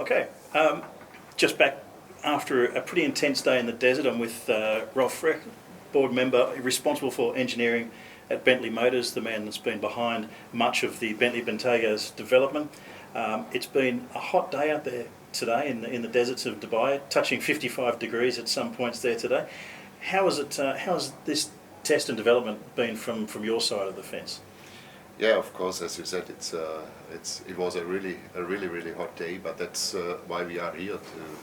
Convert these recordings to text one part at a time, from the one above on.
Okay, just back after a pretty intense day in the desert. I'm with Ralf Frech, board member responsible for engineering at Bentley Motors, the man that's been behind much of the Bentley Bentayga's development. It's been a hot day out there today in the deserts of Dubai, touching 55 degrees at some points there today. How has this test and development been from your side of the fence? Yeah, of course, as you said, it was a really hot day, but that's why we are here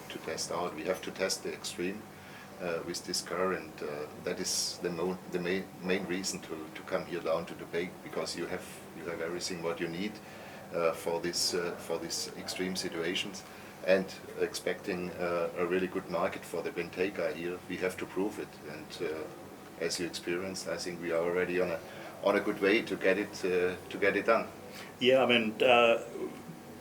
to test out. We have to test the extreme with this car, and that is the main reason to come here down to Dubai, because you have everything what you need for these extreme situations. And expecting a really good market for the Bentayga here, we have to prove it. And as you experienced, I think we are already on a good way to get it done. Yeah, I mean,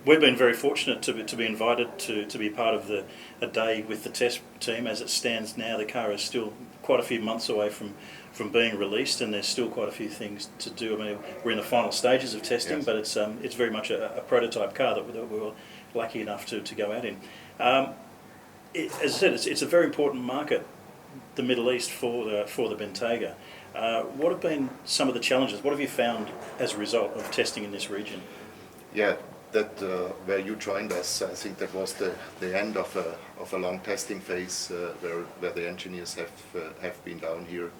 we've been very fortunate to be invited to be part of a day with the test team. As it stands now, the car is still quite a few months away from being released, and there's still quite a few things to do. I mean, we're in the final stages of testing, yes. But it's very much a prototype car that we were lucky enough to go out in. As I said, it's a very important market, the Middle East, for the Bentayga. What have been some of the challenges? What have you found as a result of testing in this region? Yeah, that where you joined us, I think that was the end of a long testing phase where the engineers have been down here.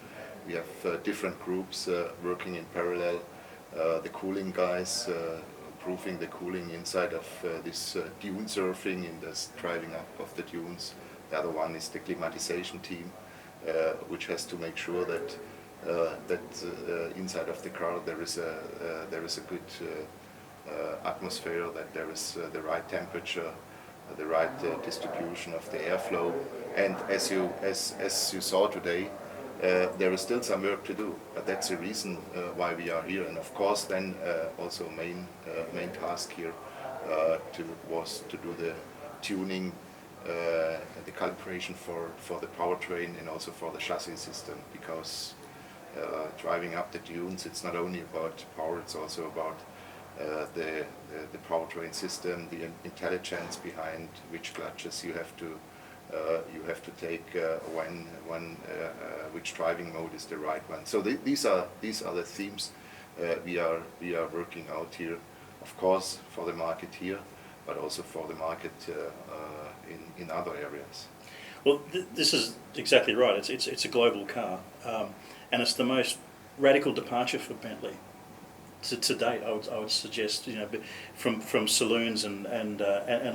We have different groups working in parallel. The cooling guys improving the cooling inside of this dune surfing, in this driving up of the dunes. The other one is the climatization team, which has to make sure that inside of the car there is a good atmosphere, that there is the right temperature, the right distribution of the airflow. And as you saw today, there is still some work to do, but that's the reason why we are here. And of course, then also main task here was to do the tuning, the calibration for the powertrain and also for the chassis system, because driving up the dunes, it's not only about power, it's also about the powertrain system, the intelligence behind which clutches you have to take which driving mode is the right one. So these are the themes we are working out here, of course, for the market here, but also for the market in other areas. Well, this is exactly right. It's a global car, and it's the most radical departure for Bentley to date. I would suggest, from saloons and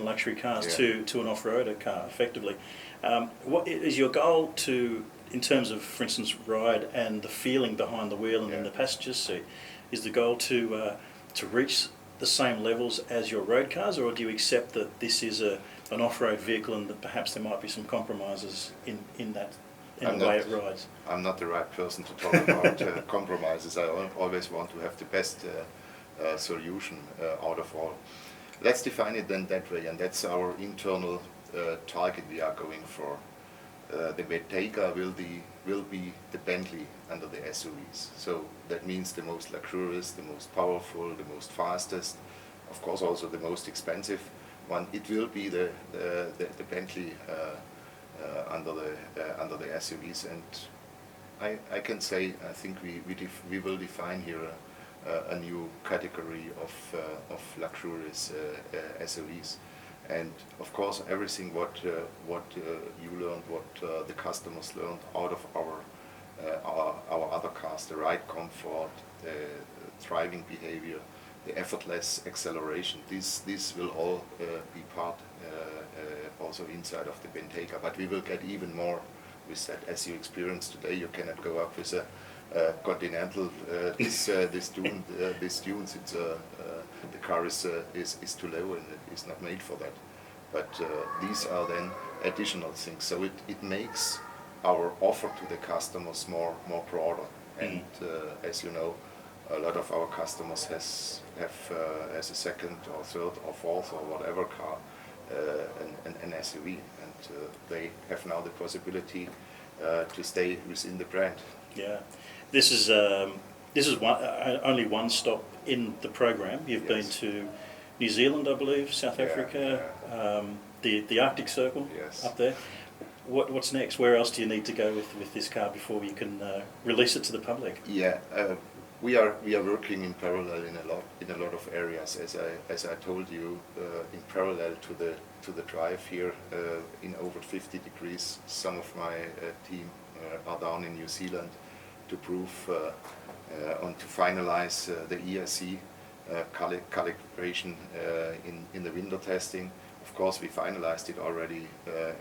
luxury cars, yeah, to an off-roader car, effectively. What is your goal in terms of, for instance, ride and the feeling behind the wheel and yeah, in the passenger seat? Is the goal to reach the same levels as your road cars, or do you accept that this is an off-road vehicle and that perhaps there might be some compromises in the way it rides? I'm not the right person to talk about compromises. I always want to have the best solution out of all. Let's define it then that way, and that's our internal target we are going for. The Bentayga will be the Bentley under the SUVs. So that means the most luxurious, the most powerful, the most fastest, of course also the most expensive one. It will be the Bentley under the SUVs, and I can say I think we will define here a new category of luxurious SUVs. And of course, everything what you learned, what the customers learned out of our other cars, the ride comfort, the driving behavior, the effortless acceleration, this will all be part also inside of the Bentayga. But we will get even more with that. As you experienced today, you cannot go up with a Continental this dunes. The car is too low and it is not made for that. But these are then additional things. So it makes our offer to the customers more broader. And as you know, a lot of our customers have as a second or third or fourth or whatever car an SUV, and they have now the possibility to stay within the brand. Yeah, this is only one stop in the program. You've been to New Zealand, I believe, South Yeah, Africa, the Arctic Circle Yes. up there. What's next? Where else do you need to go with this car before you can release it to the public? Yeah, we are working in parallel in a lot of areas. As I told you, in parallel to the drive here, in over 50 degrees, some of my team are down in New Zealand to prove and to finalize the ESC calibration in the window testing. Of course, we finalized it already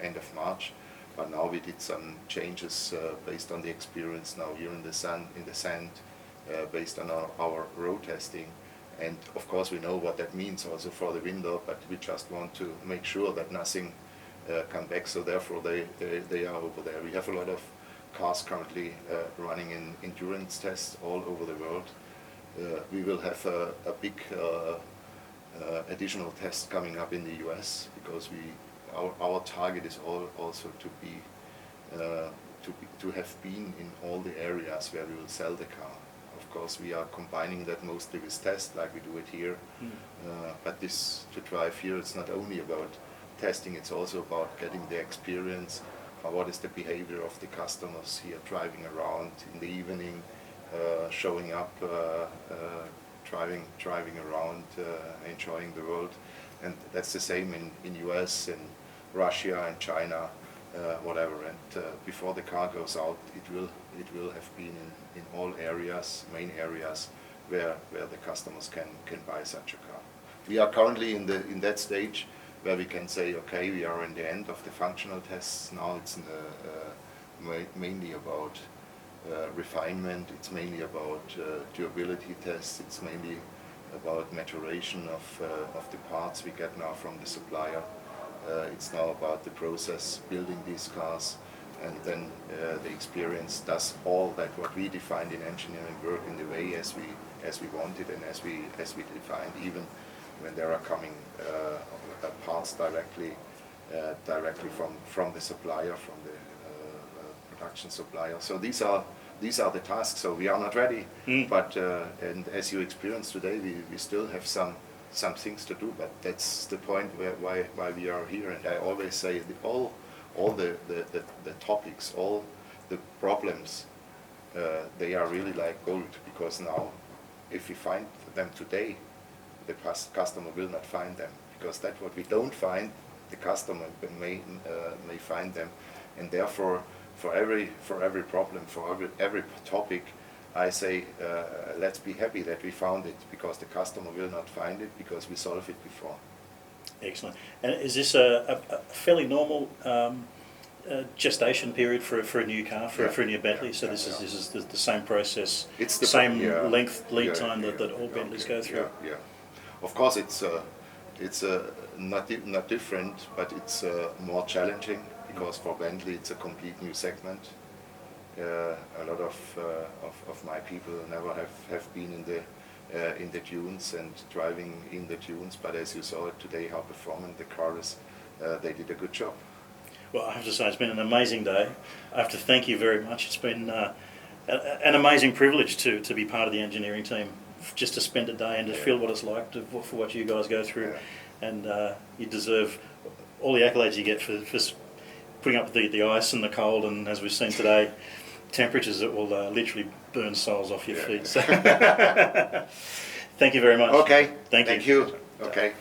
end of March. But now we did some changes based on the experience now here in the sand, based on our road testing. And of course we know what that means also for the window, but we just want to make sure that nothing come back, so therefore they are over there. We have a lot of cars currently running in endurance tests all over the world. We will have a big additional test coming up in the US, because our target is also to have been in all the areas where we will sell the car. Of course, we are combining that mostly with tests, like we do it here. But this to drive here, it's not only about testing; it's also about getting the experience. What is the behavior of the customers here, driving around in the evening, showing up, driving around, enjoying the world. And that's the same in US and Russia and China, whatever. And before the car goes out, it will have been in all areas, main areas, where the customers can buy such a car. We are currently in that stage where we can say, okay, we are in the end of the functional tests. Now it's mainly about refinement. It's mainly about durability tests. It's mainly about maturation of the parts we get now from the supplier. It's now about the process, building these cars, and then the experience does all that what we defined in engineering work in the way as we wanted and as we defined, even when there are coming parts directly from the supplier, from the production supplier. So these are the tasks. So we are not ready, but and as you experienced today, we still have some things to do. But that's the point why we are here. And I always say that all the topics, all the problems, they are really like gold, because now if we find them today, the customer will not find them, because that's what we don't find, the customer may find them. And therefore, for every problem, for every topic, I say let's be happy that we found it, because the customer will not find it because we solved it before. Excellent. And is this a fairly normal gestation period for a new car, for a new Bentley? So this is the same process, it's the same lead time that all Bentleys go through. Yeah. Of course, it's not different, but it's more challenging, because for Bentley it's a complete new segment. A lot of my people never have been in the dunes and driving in the dunes, but as you saw today how performant the car is, they did a good job. Well, I have to say it's been an amazing day. I have to thank you very much. It's been an amazing privilege to be part of the engineering team, just to spend a day and to feel what it's like for what you guys go through. And you deserve all the accolades you get for putting up with the ice and the cold, and as we've seen today, temperatures that will literally burn soles off your feet. So thank you very much. Okay. Thank you. Okay.